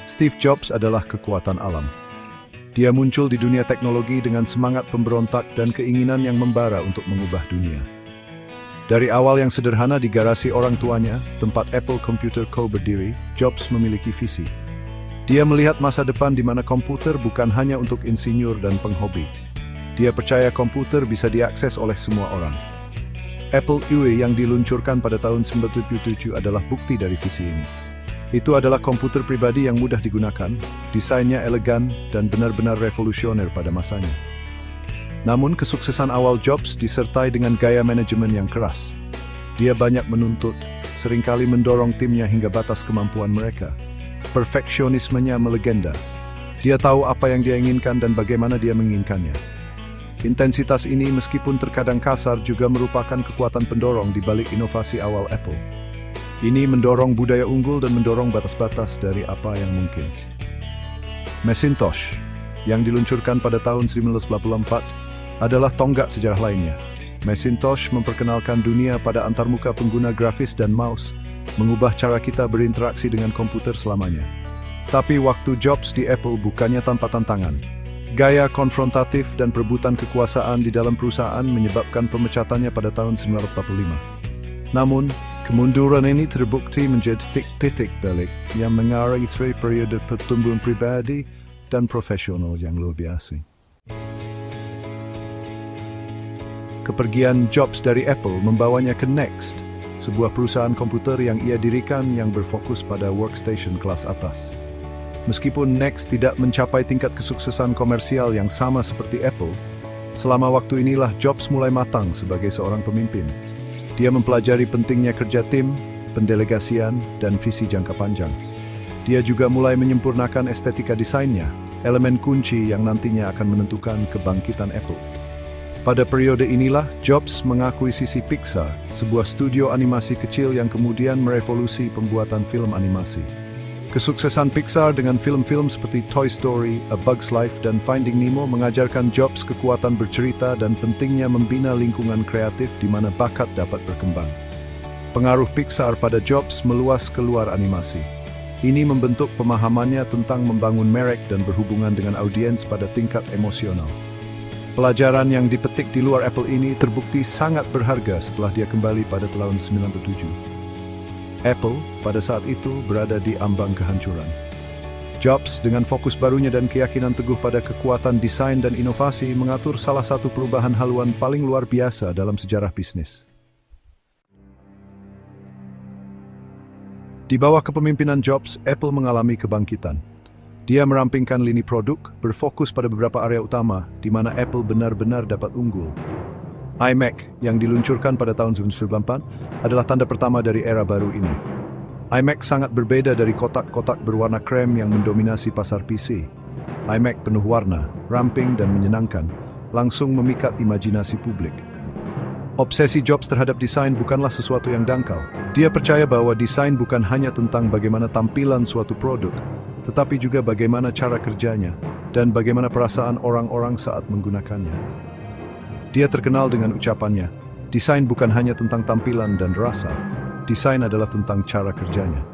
Steve Jobs adalah kekuatan alam. Dia muncul di dunia teknologi dengan semangat pemberontak dan keinginan yang membara untuk mengubah dunia. Dari awal yang sederhana di garasi orang tuanya, tempat Apple Computer Co. berdiri, Jobs memiliki visi. Dia melihat masa depan di mana komputer bukan hanya untuk insinyur dan penghobi. Dia percaya komputer bisa diakses oleh semua orang. Apple II yang diluncurkan pada tahun 1977 adalah bukti dari visi ini. Itu adalah komputer pribadi yang mudah digunakan, desainnya elegan, dan benar-benar revolusioner pada masanya. Namun kesuksesan awal Jobs disertai dengan gaya manajemen yang keras. Dia banyak menuntut, seringkali mendorong timnya hingga batas kemampuan mereka. Perfeksionismenya melegenda. Dia tahu apa yang dia inginkan dan bagaimana dia menginginkannya. Intensitas ini meskipun terkadang kasar juga merupakan kekuatan pendorong di balik inovasi awal Apple. Ini mendorong budaya unggul dan mendorong batas-batas dari apa yang mungkin. Macintosh, yang diluncurkan pada tahun 1984, adalah tonggak sejarah lainnya. Macintosh memperkenalkan dunia pada antarmuka pengguna grafis dan mouse, mengubah cara kita berinteraksi dengan komputer selamanya. Tapi waktu Jobs di Apple bukannya tanpa tantangan. Gaya konfrontatif dan perebutan kekuasaan di dalam perusahaan menyebabkan pemecatannya pada tahun 1945. Namun, kemunduran ini terbukti menjadi titik balik yang mengakhiri periode pertumbuhan pribadi dan profesional yang luar biasa. Kepergian Jobs dari Apple membawanya ke Next, sebuah perusahaan komputer yang ia dirikan yang berfokus pada workstation kelas atas. Meskipun Next tidak mencapai tingkat kesuksesan komersial yang sama seperti Apple, selama waktu inilah Jobs mulai matang sebagai seorang pemimpin. Dia mempelajari pentingnya kerja tim, pendelegasian, dan visi jangka panjang. Dia juga mulai menyempurnakan estetika desainnya, elemen kunci yang nantinya akan menentukan kebangkitan Apple. Pada periode inilah, Jobs mengakuisisi Pixar, sebuah studio animasi kecil yang kemudian merevolusi pembuatan film animasi. Kesuksesan Pixar dengan film-film seperti Toy Story, A Bug's Life, dan Finding Nemo mengajarkan Jobs kekuatan bercerita dan pentingnya membina lingkungan kreatif di mana bakat dapat berkembang. Pengaruh Pixar pada Jobs meluas keluar animasi. Ini membentuk pemahamannya tentang membangun merek dan berhubungan dengan audiens pada tingkat emosional. Pelajaran yang dipetik di luar Apple ini terbukti sangat berharga setelah dia kembali pada tahun 1997. Apple pada saat itu berada di ambang kehancuran. Jobs dengan fokus barunya dan keyakinan teguh pada kekuatan desain dan inovasi mengatur salah satu perubahan haluan paling luar biasa dalam sejarah bisnis. Di bawah kepemimpinan Jobs, Apple mengalami kebangkitan. Dia merampingkan lini produk, berfokus pada beberapa area utama di mana Apple benar-benar dapat unggul. iMac yang diluncurkan pada tahun 1994 adalah tanda pertama dari era baru ini. iMac sangat berbeda dari kotak-kotak berwarna krem yang mendominasi pasar PC. iMac penuh warna, ramping dan menyenangkan, langsung memikat imajinasi publik. Obsesi Jobs terhadap desain bukanlah sesuatu yang dangkal. Dia percaya bahwa desain bukan hanya tentang bagaimana tampilan suatu produk, tetapi juga bagaimana cara kerjanya dan bagaimana perasaan orang-orang saat menggunakannya. Dia terkenal dengan ucapannya, desain bukan hanya tentang tampilan dan rasa, desain adalah tentang cara kerjanya.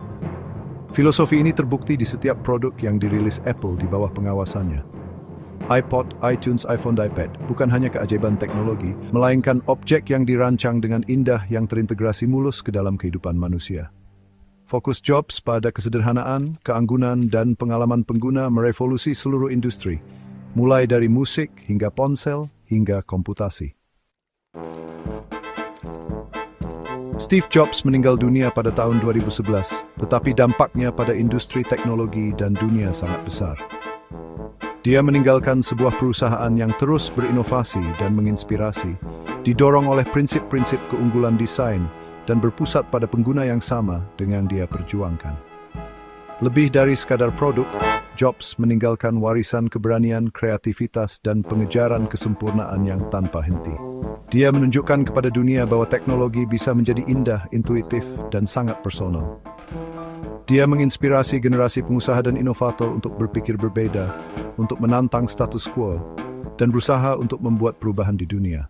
Filosofi ini terbukti di setiap produk yang dirilis Apple di bawah pengawasannya. iPod, iTunes, iPhone, dan iPad bukan hanya keajaiban teknologi, melainkan objek yang dirancang dengan indah yang terintegrasi mulus ke dalam kehidupan manusia. Fokus Jobs pada kesederhanaan, keanggunan, dan pengalaman pengguna merevolusi seluruh industri, mulai dari musik hingga ponsel hingga komputasi. Steve Jobs meninggal dunia pada tahun 2011, tetapi dampaknya pada industri teknologi dan dunia sangat besar. Dia meninggalkan sebuah perusahaan yang terus berinovasi dan menginspirasi, didorong oleh prinsip-prinsip keunggulan desain, dan berpusat pada pengguna yang sama dengan dia perjuangkan. Lebih dari sekadar produk, Jobs meninggalkan warisan keberanian, kreativitas, dan pengejaran kesempurnaan yang tanpa henti. Dia menunjukkan kepada dunia bahwa teknologi bisa menjadi indah, intuitif, dan sangat personal. Dia menginspirasi generasi pengusaha dan inovator untuk berpikir berbeda, untuk menantang status quo, dan berusaha untuk membuat perubahan di dunia.